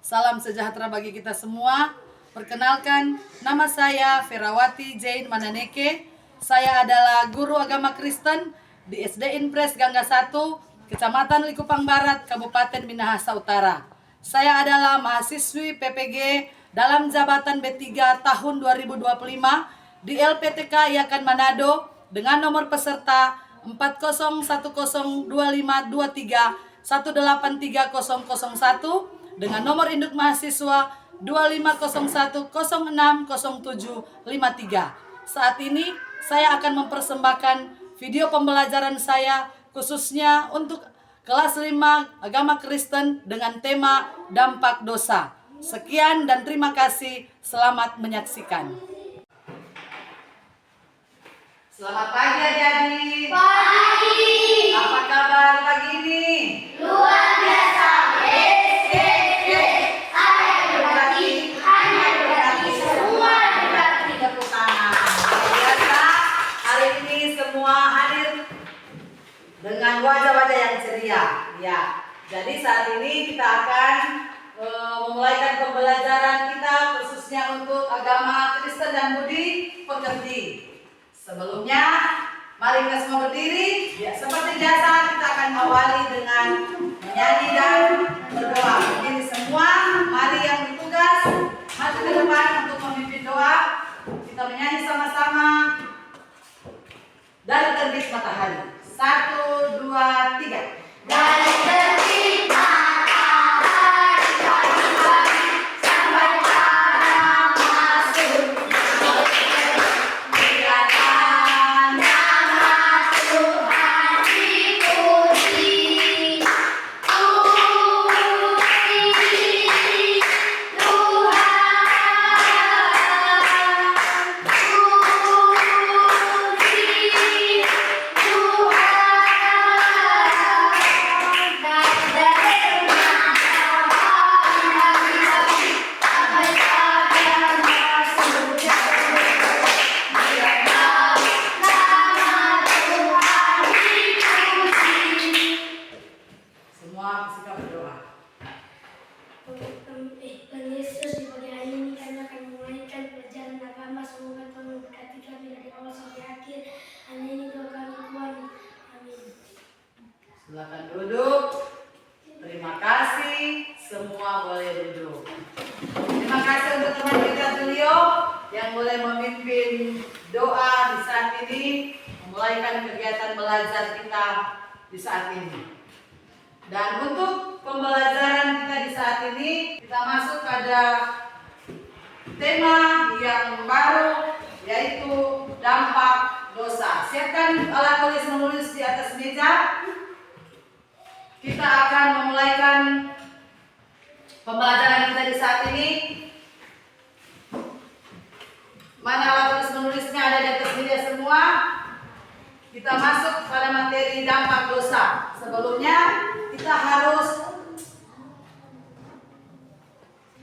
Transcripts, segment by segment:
Salam sejahtera bagi kita semua. Perkenalkan, nama saya Ferawati Jain Mananeke. Saya adalah guru agama Kristen di SD Impres Gangga 1, Kecamatan Likupang Barat, Kabupaten Minahasa Utara. Saya adalah mahasiswi PPG dalam jabatan B3 tahun 2025 di LPTK Iakan Manado dengan nomor peserta 40125231830001 dengan nomor induk mahasiswa 2501060753. Saat ini saya akan mempersembahkan video pembelajaran saya khususnya untuk kelas 5 agama Kristen dengan tema dampak dosa. Sekian dan terima kasih. Selamat menyaksikan. Selamat pagi adik-adik. Pagi. Apa kabar pagi ini? Luar biasa. Hanya berarti semua berarti. Tepuk tangan. Biasa hari ini semua hadir dengan wajah-wajah yang ceria. Ya. Jadi saat ini kita akan memulaikan pembelajaran kita khususnya untuk agama Kristen dan budi pekerti. Sebelumnya, mari kita semua berdiri. Ya, seperti biasa kita akan awali dengan menyanyi dan berdoa. Berdiri semua, mari yang bertugas maju ke depan untuk memimpin doa. Kita menyanyi sama-sama dari terbit matahari. 1, 2, 3. Dari terbit matahari pagi-pagi sampai pada masuk. Biarkan nama Tuhan dipuji. Puji Semua bersikap berdoa. Tuhan Yesus, di pagi hari ini kami akan memulaikan pelajaran agama. Semoga Tuhan memberkati kami dari awal sampai akhir. Hanya ini doa kami Tuhan. Amin. Silakan duduk. Terima kasih. Semua boleh duduk. Terima kasih untuk teman kita Tulio yang boleh memimpin doa di saat ini, memulaikan kegiatan belajar kita di saat ini. Dan untuk pembelajaran kita di saat ini, kita masuk pada tema yang baru, yaitu dampak dosa. Siapkan alat tulis menulis di atas meja. Kita akan memulaikan pembelajaran kita di saat ini. Mana alat tulis menulisnya ada di atas meja semua. Kita masuk pada materi dampak dosa. Sebelumnya kita harus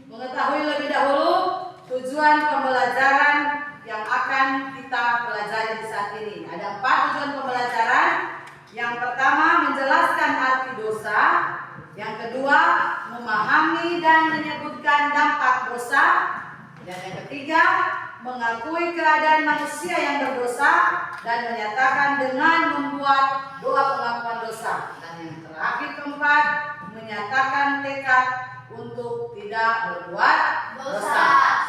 mengetahui lebih dahulu tujuan pembelajaran yang akan kita pelajari di saat ini. Ada 4 tujuan pembelajaran. Yang pertama, menjelaskan arti dosa. Yang kedua, memahami dan menyebutkan dampak dosa. Dan yang ketiga, mengakui keadaan manusia yang berdosa dan menyatakan dengan membuat doa pengakuan dosa. Dan yang terakhir keempat, menyatakan tekad untuk tidak berbuat dosa.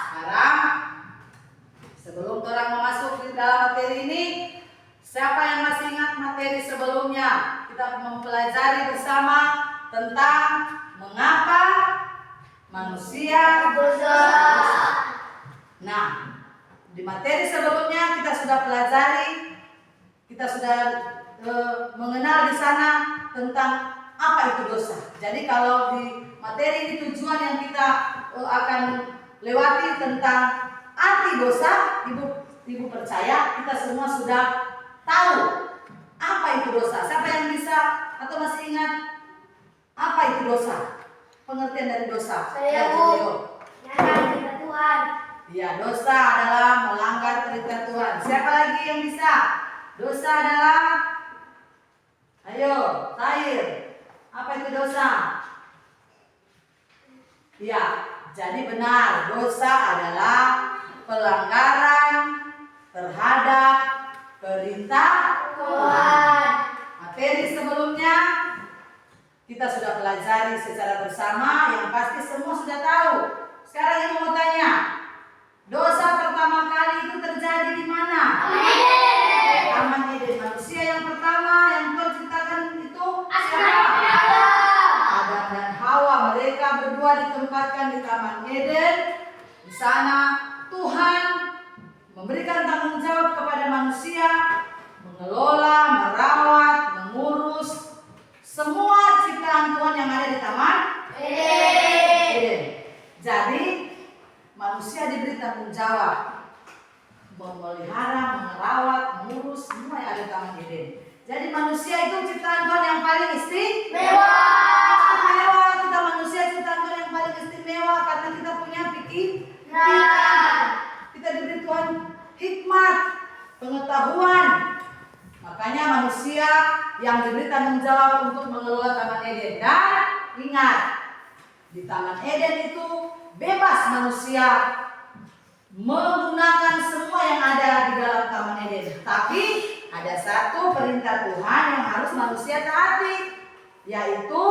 Sekarang, sebelum orang memasuki dalam materi ini, siapa yang masih ingat materi sebelumnya? Kita mempelajari bersama tentang mengapa manusia berdosa. Nah, di materi sebelumnya kita sudah pelajari, kita sudah mengenal di sana tentang apa itu dosa. Jadi kalau di materi ini tujuan yang kita akan lewati tentang arti dosa, ibu percaya kita semua sudah tahu apa itu dosa. Siapa yang bisa atau masih ingat apa itu dosa? Pengertian dari dosa. Saya, Bu. Nyata kita Tuhan. Ya, dosa adalah melanggar perintah Tuhan. Siapa lagi yang bisa? Dosa adalah, ayo, Tahir. Apa itu dosa? Ya, jadi benar, dosa adalah pelanggaran terhadap perintah Tuhan. Materi sebelumnya kita sudah pelajari secara bersama, yang pasti semua sudah tahu. Sekarang ibu mau tanya, dosa pertama kali itu terjadi di mana? Taman Eden. Manusia yang pertama yang Tuhan ciptakan itu siapa? Adam dan Hawa. Mereka berdua ditempatkan di Taman Eden. Di sana Tuhan memberikan tanggung jawab kepada manusia, mengelola, merawat, mengurus semua ciptaan Tuhan yang ada di Taman Eden. Jadi manusia diberi tanggung jawab memelihara, merawat, mengurus semua yang ada di Taman Eden. Jadi manusia itu ciptaan Tuhan yang paling istimewa. Kita manusia ciptaan Tuhan yang paling istimewa karena kita punya pikiran. Kita diberi Tuhan hikmat, pengetahuan. Makanya manusia yang diberi tanggung jawab untuk mengelola Taman Eden. Dan ingat, di Taman Eden itu bebas manusia menggunakan semua yang ada di dalam Taman Eden. Tapi ada satu perintah Tuhan yang harus manusia taati, yaitu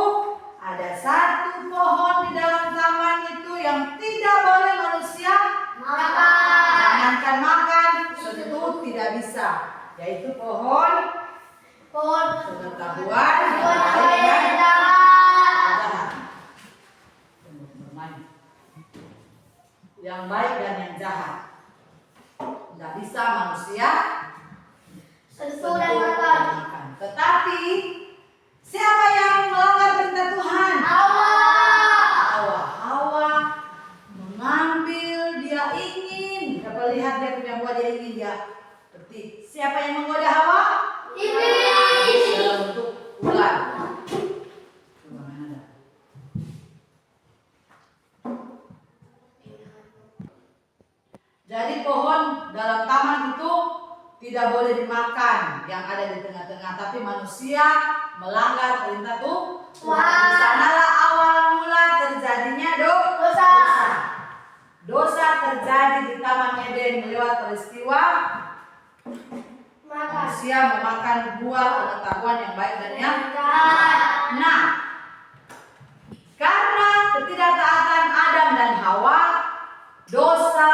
ada satu pohon di dalam taman itu yang tidak boleh manusia makan. Jangankan makan, sentuh tidak bisa, yaitu pohon pengetahuan yang jahat. Yang baik dan yang jahat. Tidak bisa manusia Sentuh dan makan. Tetapi siapa yang melanggar perintah Tuhan? Hawa mengambil, dia ingin. Dapat lihat dia punya buah, dia ingin, dia petik. Siapa yang menggoda Hawa? Iblis. Dalam bentuk ular. Jadi pohon dalam taman itu tidak boleh dimakan yang ada di tengah-tengah, tapi manusia melanggar perintah Tuhan. Di sanalah awal mula terjadinya dosa. Dosa terjadi di Taman Eden lewat peristiwa manusia memakan buah pengetahuan yang baik dan yang jahat. Nah, karena ketidaktaatan Adam dan Hawa, dosa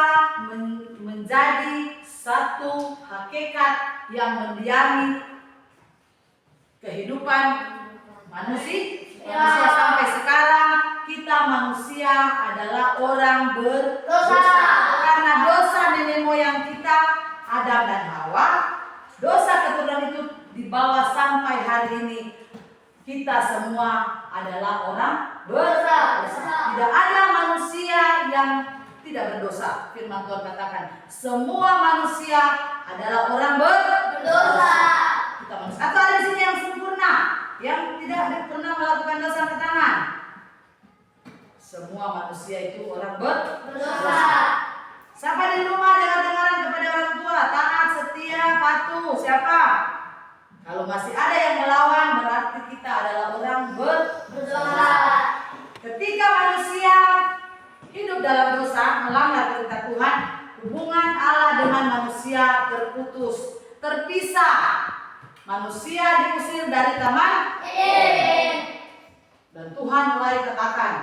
menjadi satu hakikat yang mendiami kehidupan manusia. Sampai sekarang kita manusia adalah orang berdosa. Karena dosa nenek moyang kita Adam dan Hawa, dosa keturunan itu dibawa sampai hari ini. Kita semua adalah orang berdosa. Tidak ada manusia yang tidak berdosa. Firman Tuhan katakan, semua manusia adalah orang berdosa. Kita manusia. Atau ada di sini yang sempurna, yang tidak pernah melakukan dosa, angkat tangan. Semua manusia itu orang berdosa. Siapa di rumah dengar-dengaran kepada orang tua, taat, setia, patuh? Siapa? Kalau masih ada yang melawan, berarti kita adalah orang berdosa. Ketika manusia hidup dalam dosa, melanggar perintah Tuhan, hubungan Allah dengan manusia terputus, terpisah. Manusia diusir dari Taman Eden. Dan Tuhan mulai katakan,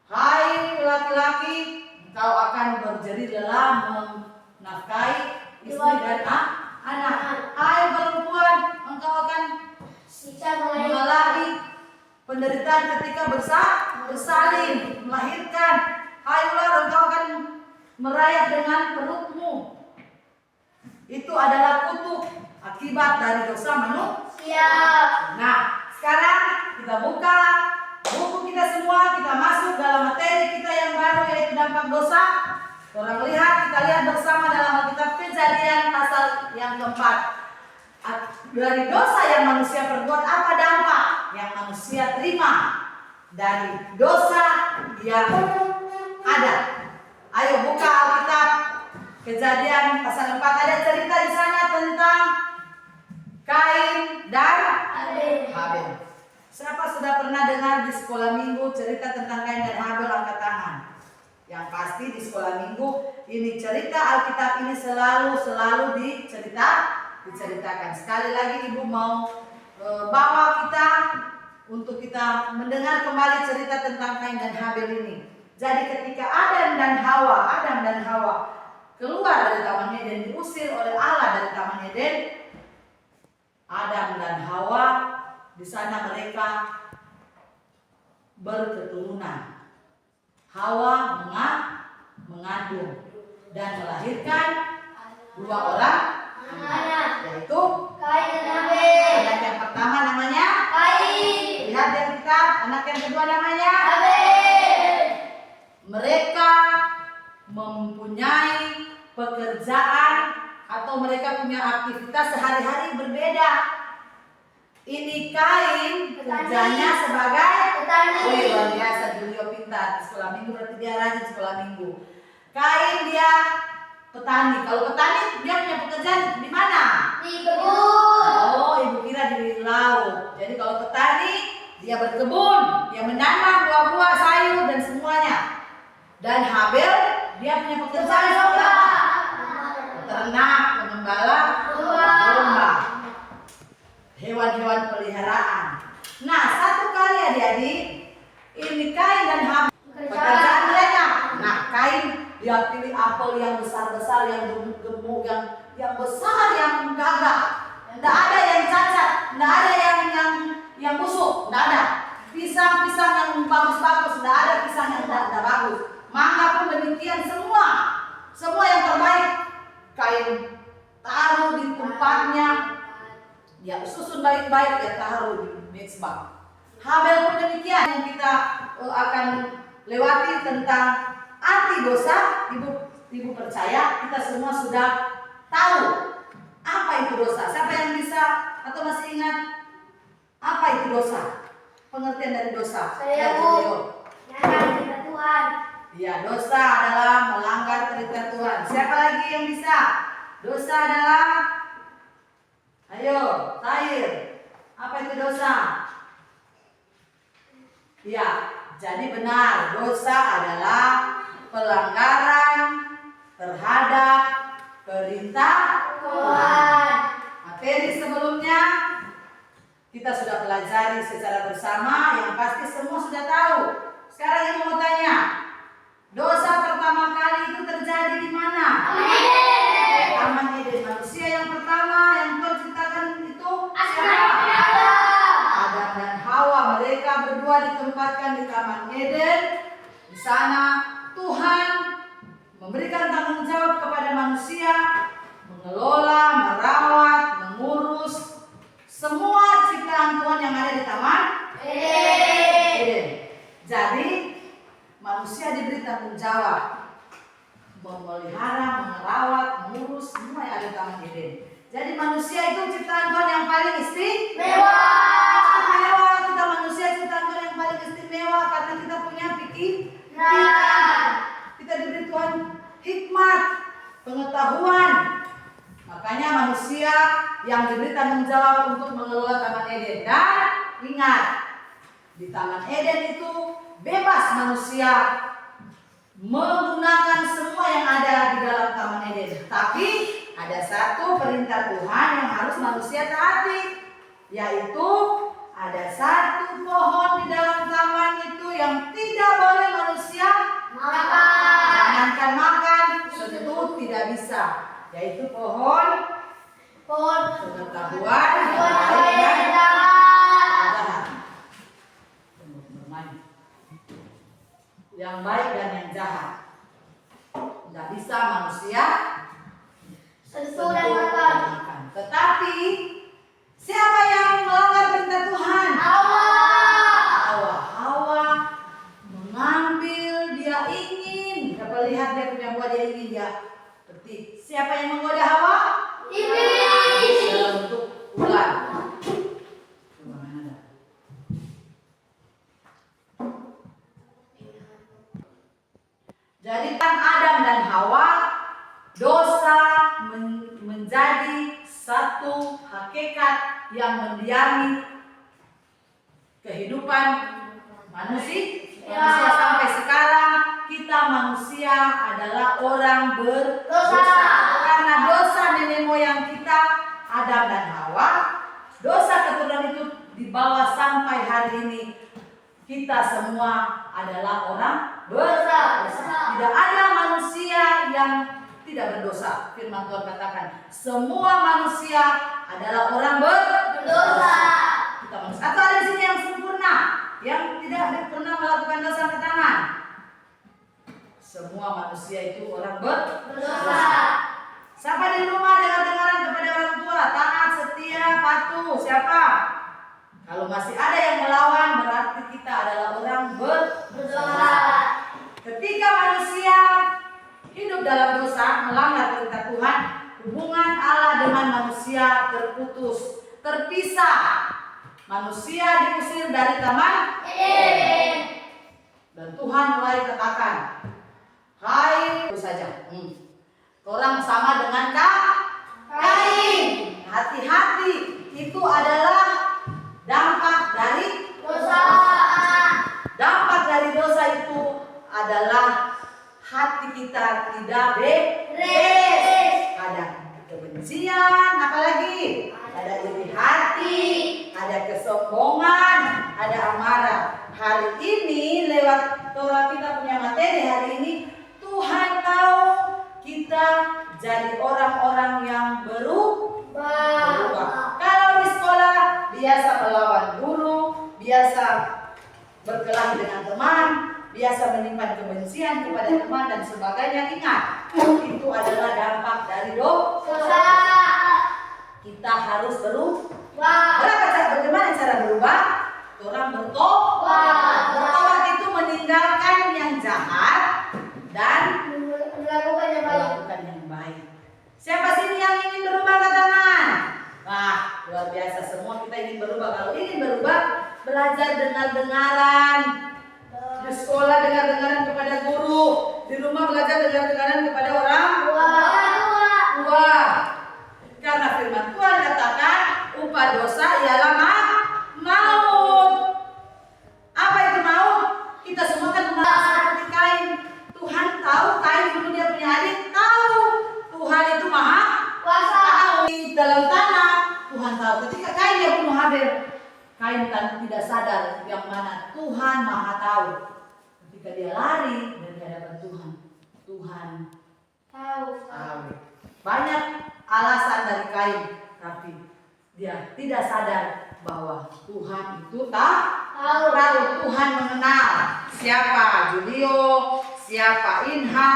hai laki-laki, engkau akan berjeri lelah menafkahi istri dan anak. Hai perempuan, engkau akan mengalami penderitaan ketika bersalin, melahirkan. Hai ular, engkau akan merayap dengan perutmu. Itu adalah kutuk akibat dari dosa manusia. Nah, sekarang kita buka buku kita semua, kita masuk dalam materi kita yang baru, yaitu dampak dosa. Orang lihat, kita lihat bersama dalam Alkitab Kejadian pasal yang keempat. Dari dosa yang manusia perbuat, apa dampak yang manusia terima dari dosa yang ada? Ayo buka Alkitab Kejadian pasal 4. Ada cerita di sana tentang Kain dan Habel. Siapa sudah pernah dengar di sekolah minggu cerita tentang Kain dan Habel? Angkat Ini cerita Alkitab ini selalu diceritakan. Sekali lagi Ibu mau bawa kita untuk kita mendengar kembali cerita tentang Kain dan Habel ini. Jadi ketika Adam dan Hawa keluar dari Taman Eden, diusir oleh Allah dari Taman Eden, Adam dan Hawa di sana mereka berketurunan. Hawa mengandung dan melahirkan 2 orang anak, yaitu Kain dan Habel. anak yang pertama namanya Kain. lihat yang kita, anak yang kedua namanya Habel. mereka mempunyai pekerjaan atau mereka punya aktivitas sehari-hari berbeda. Ini Kain kerjanya sebagai Petani. luar biasa, beliau pintar. Sekolah minggu berarti dia rajin sekolah minggu. Kain dia petani. Kalau petani dia punya pekerjaan di mana? Di kebun. Oh, Ibu kira di laut. Jadi kalau petani dia berkebun, dia menanam buah-buah, sayur dan semuanya. Dan Habel dia punya pekerjaan sebagai apa? Ternak, pengembala domba, hewan-hewan peliharaan. Nah, satu kali adik-adik, ini Kain dan Habel pekerjaan mereka. Nah, Kain dia pilih apel yang besar-besar, yang gemuk, yang besar, yang gagah. Tidak ada yang cacat, tidak ada yang busuk, tidak ada. Pisang-pisang yang bagus-bagus, tidak ada pisang yang tidak bagus. Mangga pun demikian, semua yang terbaik. Kain taruh di tempatnya, dia susun baik-baik, dia taruh di mezbah. Habel pun demikian. Yang kita akan lewati tentang arti dosa, ibu percaya kita semua sudah tahu apa itu dosa. Siapa yang bisa atau masih ingat apa itu dosa? Pengertian dari dosa. Saya, Bu. Melanggar perintah Tuhan. Ya, dosa adalah melanggar perintah Tuhan. Siapa lagi yang bisa? Dosa adalah, ayo, Tahir. Apa itu dosa? Ya, jadi benar, dosa adalah pelanggaran terhadap perintah Tuhan. Materi sebelumnya kita sudah pelajari secara bersama, yang pasti semua sudah tahu. Sekarang Ibu mau tanya, dosa pertama kali itu terjadi di mana? Taman Eden. Manusia yang pertama yang Tuhan ciptakan itu siapa? Adam dan Hawa. Mereka berdua ditempatkan di Taman Eden. Di sana Tuhan memberikan tanggung jawab kepada manusia, mengelola, merawat, mengurus semua ciptaan Tuhan yang ada di Taman Eden. Jadi manusia diberi tanggung jawab memelihara, merawat, mengurus semua yang ada di Taman Eden. Jadi manusia itu ciptaan Tuhan yang paling istimewa. Kita manusia ciptaan Tuhan yang paling istimewa karena kita punya pikiran. Kita diberi Tuhan hikmat, pengetahuan. Makanya manusia yang diberi tanggung jawab untuk mengelola Taman Eden. Dan ingat, di Taman Eden itu bebas manusia menggunakan semua yang ada di dalam Taman Eden. Tapi ada satu perintah Tuhan yang harus manusia taati, yaitu ada satu pohon di dalam taman itu yang tidak boleh manusia makan. Jangankan makan, sentuh tidak bisa, yaitu pohon pengetahuan baik dan jahat. Yang baik dan yang jahat. Tidak bisa manusia Sentuh dan makan. Tetapi siapa yang melanggar perintah Tuhan? Hawa mengambil, dia ingin. Dapat lihat dia punya buah, dia ingin, dia petik. Siapa yang menggoda Hawa? Iblis. Bentuk ular. Jadi kan Adam dan Hawa, dosa menjadi satu hakikat yang mendiami kehidupan manusia. Sampai sekarang kita manusia adalah orang berdosa. Dosa. Karena dosa nenek moyang kita, Adam dan Hawa, dosa keturunan itu dibawa sampai hari ini. Kita semua adalah orang berdosa. Tidak ada manusia yang tidak berdosa. Firman Tuhan katakan, semua manusia adalah orang berdosa. Kita manusia. Atau ada di sini yang sempurna, yang tidak pernah melakukan dosa ke tangan. Semua manusia itu orang berdosa. Siapa di rumah dengar-dengaran kepada orang tua, taat, setia, patuh? Siapa? Kalau masih ada yang melawan, berarti kita adalah orang berdosa. Ketika manusia hidup dalam dosa, melanggar perintah Tuhan, hubungan Allah dengan manusia terputus, terpisah. Manusia diusir dari taman Eden. Dan Tuhan mulai katakan, hai, itu saja. Orang sama dengan Kain. Hati-hati, itu adalah dampak dari Dosa. dampak dari dosa itu adalah hati kita tidak beres. Ada kebencian, apalagi ada iri hati, ada kesombongan, ada amarah. Hari ini lewat Torah kita punya materi hari ini, Tuhan tahu kita jadi orang-orang yang berubah. Kalau di sekolah biasa melawan guru, biasa berkelahi dengan teman, biasa menyimpan kebencian kepada teman dan sebagainya, ingat, itu adalah dampak dari dosa. Kita harus berubah. Bagaimana cara berubah? Orang bertobat. Bertobat itu meninggalkan yang jahat dan melakukan yang baik. Siapa sini yang ingin berubah, angkat tangan? Wah, luar biasa, semua kita ingin berubah. Kalau ingin berubah, belajar dengar-dengaran. Di sekolah dengar-dengaran kepada guru, di rumah belajar dengar-dengaran kepada orang tua. Karena firman Tuhan katakan, upah dosa ialah maut. Apa itu maut? Kita semua kan seperti Kain. Tuhan tahu Kain dulu dia punya adik, tahu. Tuhan itu maha kuasa. Di dalam tanah, Tuhan tahu. Ketika Kain dia bunuh Habel, Kain tidak sadar yang mana Tuhan maha tahu. Ketika dia lari dari hadapan Tuhan, Tuhan tahu. Banyak alasan dari Kain, tapi dia tidak sadar bahwa Tuhan itu tahu. Tuhan mengenal siapa Julio, siapa Inha,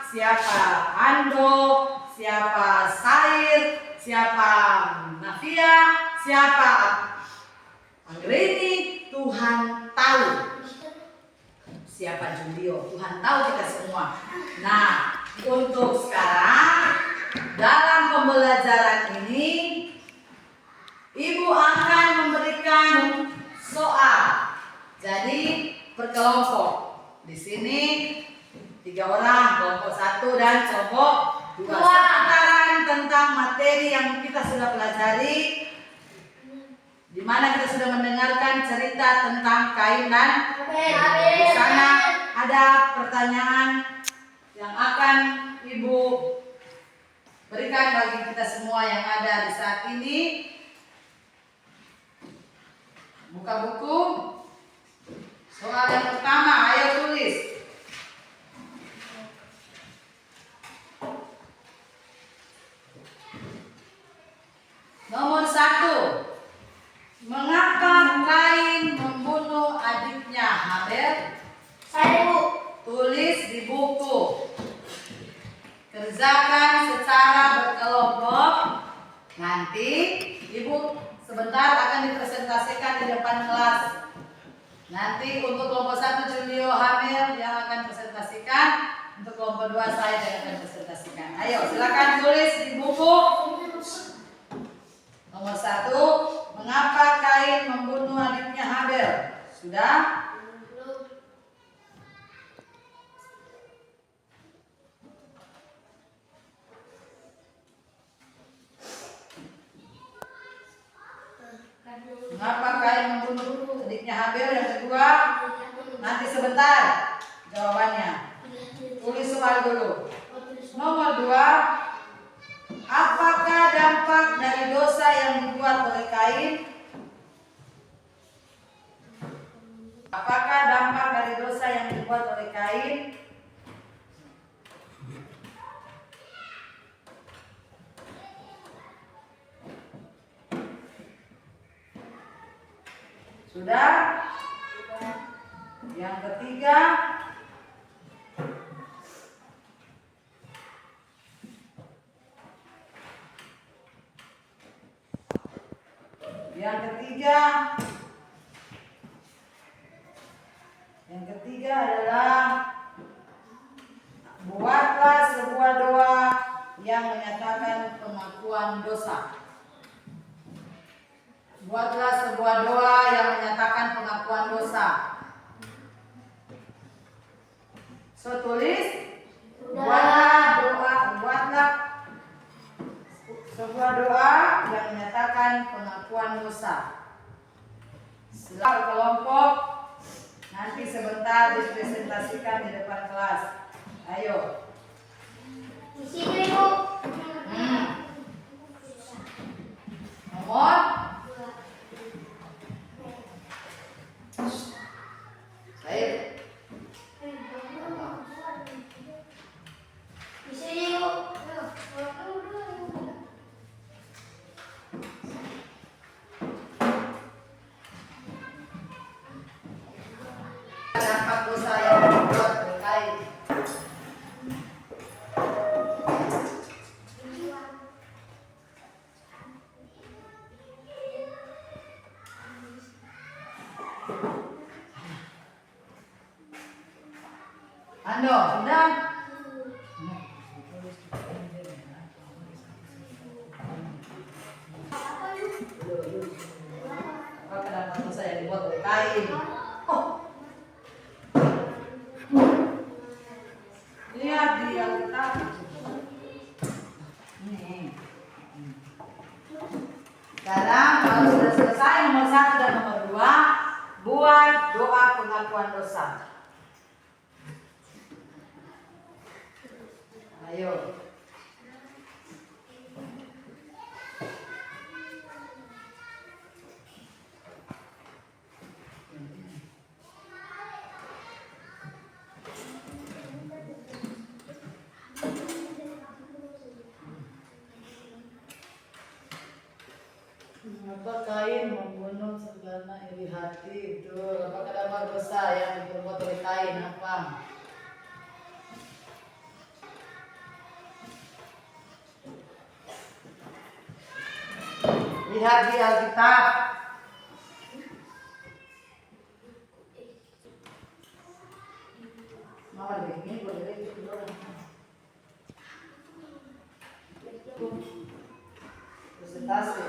siapa Ando, siapa Sair, siapa Nafia, siapa Anggreni. Tuhan tahu siapa Julio. Tuhan tahu kita semua. Nah, untuk sekarang dalam pembelajaran ini Ibu akan memberikan soal. Jadi berkelompok. Di sini 3 orang, kelompok 1 dan kelompok 2. Seputaran tentang materi yang kita sudah pelajari, di mana kita sudah mendengarkan cerita tentang Kain dan Habel. Di sana ada pertanyaan yang akan Ibu berikan bagi kita semua yang ada di saat ini. Buka buku. Soal yang pertama, ayo tulis. Nomor 1. Mengapa Kain membunuh adiknya Habel? Saya, Bu. Tulis di buku. Kerjakan secara berkelompok. Nanti Ibu sebentar akan dipresentasikan di depan kelas. Nanti untuk kelompok 1 Julio Hamil yang akan presentasikan, untuk kelompok 2 saya yang akan presentasikan. Ayo silakan tulis di buku. Nomor 1, mengapa Kain membunuh adiknya Habel? Sudah? Mengapa Kain membunuh adiknya Habel? Yang kedua, nanti sebentar jawabannya. Tulis soal dulu. Nomor 2, apakah dampak dari dosa yang dibuat oleh Kain? Apakah dampak dari dosa yang dibuat oleh Kain? Sudah? Yang ketiga, yang ketiga adalah buatlah sebuah doa yang menyatakan pengakuan dosa. Buatlah sebuah doa yang menyatakan pengakuan dosa. So tulis, buatlah sebuah doa yang menyatakan pengakuan dosa. Setelah kelompok nanti sebentar dipresentasikan di depan kelas. Ayo. Di sini, Bu. Nomor Baik. Di sini, Bu. Dampak dosa yang dibuat oleh Kain. Ando, sudah? Apakah dampak dosa yang dibuat oleh Kain? Oh. Lihat di Alkitab. Sekarang kalau sudah selesai nomor 1 dan nomor 2, buat doa pengakuan dosa. Ayo. Mengapa Kain membunuh segala iri hati itu? Apakah dampak dosa yang diperbuat oleh Kain? Apa? Lihat di Alkitab. Mama begini boleh gitu. Presentasi.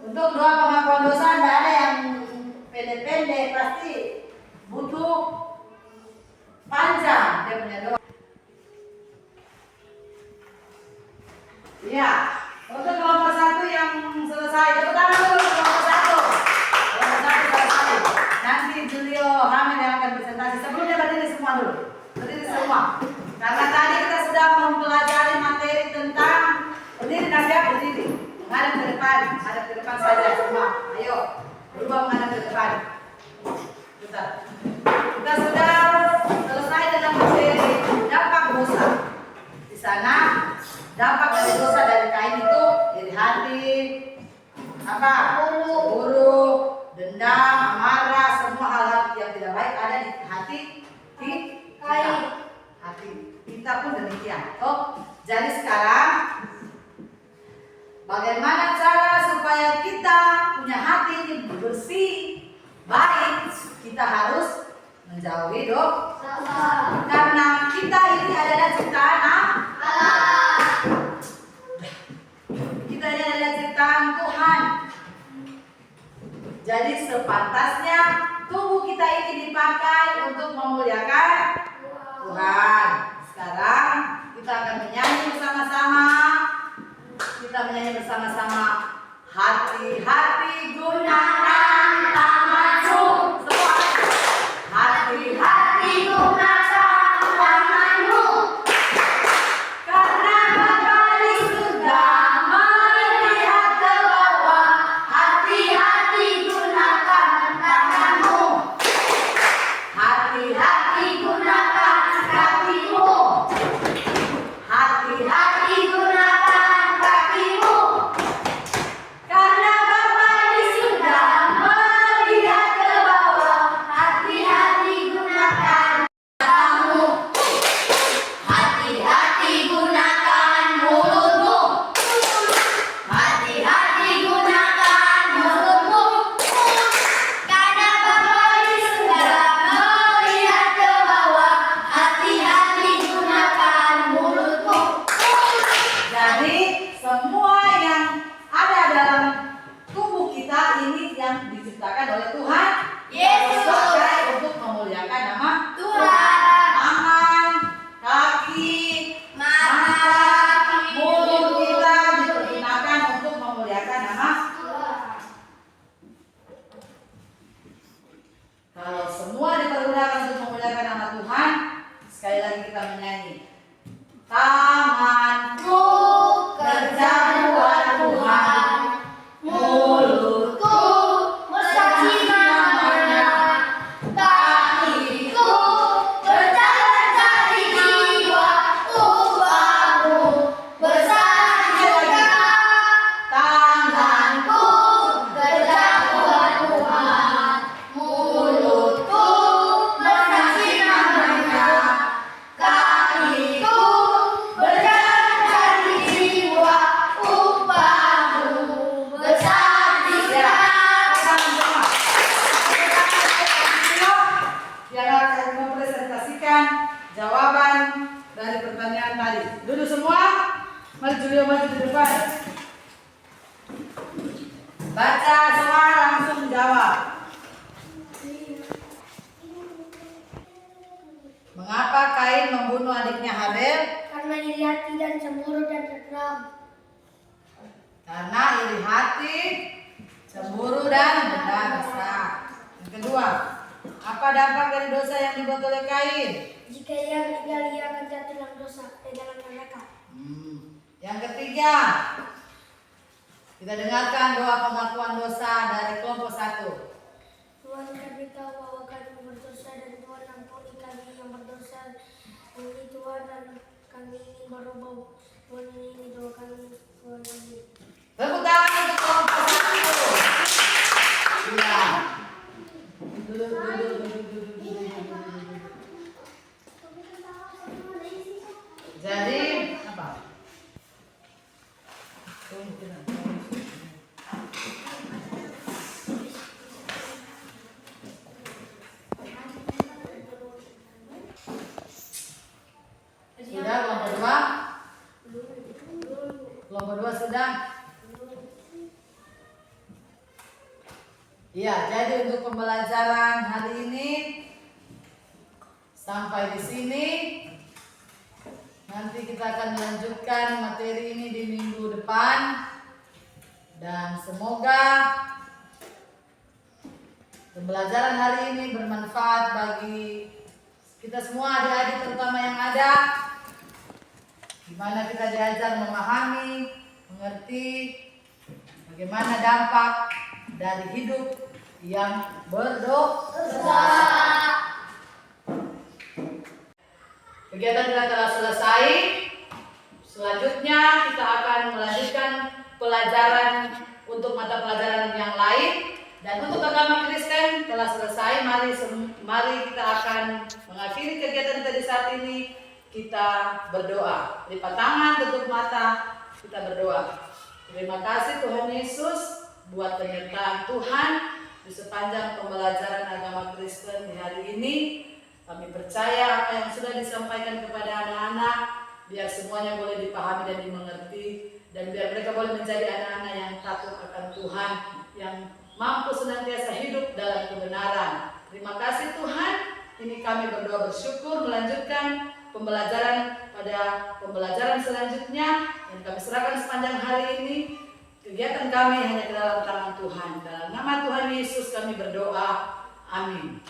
Untuk doa pengakuan dosa tidak ada yang pendek-pendek, pasti butuh panjang dia punya doa. Iya, untuk kelompok 1 yang selesai, tepuk tangan dulu kelompok 1. Kelompok 1 selesai. Nanti Julio Hamid yang akan presentasi. Sebelumnya berdiri semua dulu. Berdiri semua. Karena tadi kita sudah mempelajari materi tentang berdiri, nasihat berdiri. Menghadap ke depan saja semua. Ayo, berubah menghadap ke depan. Kita sudah selesai dengan materi dampak dosa. Di sana dampak dari dosa dari Kain itu iri hati, apa? Cemburu, dendam, amarah, semua hal-hal yang tidak baik ada di hati kita. Hati kita pun demikian. Jadi sekarang bagaimana cara supaya kita punya hati ini bersih, baik? Kita harus menjauhi dosa. Karena kita ini adalah ciptaan Allah. Kita ini adalah ciptaan Tuhan. Jadi sepantasnya tubuh kita ini dipakai untuk memuliakan Tuhan. Sekarang kita akan menyanyi bersama-sama. Kita menyanyi bersama-sama. Hati-hati gunakan tamatmu. Semua. Kalau semua dipergunakan untuk memuliakan nama Tuhan, sekali lagi kita menyanyi. Tanganku kerja buat Tuhan, mulutku bersaksi namanya, kakiku berjalan cari jiwa, upahmu bersaksi juga. Tanganku kerja buat Tuhan, mulutku bersaksi namanya, kakiku berjalan cari jiwa, upahmu bersaksi juga. yang akan mempresentasikan jawaban dari pertanyaan tadi. Duduk semua, mari Julio maju di depan. Baca semua langsung jawab. Mengapa Kain membunuh adiknya Habel? Karena iri hati dan cemburu dan dendam. Karena iri hati, cemburu dan dendam. Yang kedua, apa dampak dari dosa yang dibuat oleh Kain? Jika ia meninggal, ia akan jatuh dalam dosa dan dalam neraka. Yang ketiga, kita dengarkan doa pengakuan dosa dari kelompok 1. Tuhan, kami tahu bahwa kami berdosa dan Tuhan ampuni kami yang berdosa. Ini Tuhan dan kami ingin berubah. Tuhan ini doa kami. Tuhan ini. Tepuk tangan untuk kelompok 1. Ya. Jadi apa? Sudah kelompok 2? Kelompok 2 sudah? Iya, jadi untuk pembelajaran hari ini sampai di sini. Nanti kita akan melanjutkan materi ini di minggu depan. Dan semoga pembelajaran hari ini bermanfaat bagi kita semua, adik-adik terutama yang ada, di mana kita diajar memahami, mengerti bagaimana dampak dari hidup yang berdosa. Kegiatan kita telah selesai. Selanjutnya kita akan melanjutkan pelajaran untuk mata pelajaran yang lain. Dan untuk agama Kristen telah selesai. Mari kita akan mengakhiri kegiatan kita di saat ini. Kita berdoa. Lipat tangan, tutup mata, kita berdoa. Terima kasih Tuhan Yesus buat penyertaan Tuhan di sepanjang pembelajaran agama Kristen di hari ini. Kami percaya apa yang sudah disampaikan kepada anak-anak, biar semuanya boleh dipahami dan dimengerti, dan biar mereka boleh menjadi anak-anak yang takut akan Tuhan, yang mampu senantiasa hidup dalam kebenaran. Terima kasih Tuhan. Ini kami berdoa bersyukur melanjutkan pembelajaran pada pembelajaran selanjutnya, dan kami serahkan sepanjang hari ini kegiatan kami hanya ke dalam tangan Tuhan. Dalam nama Tuhan Yesus kami berdoa. Amin.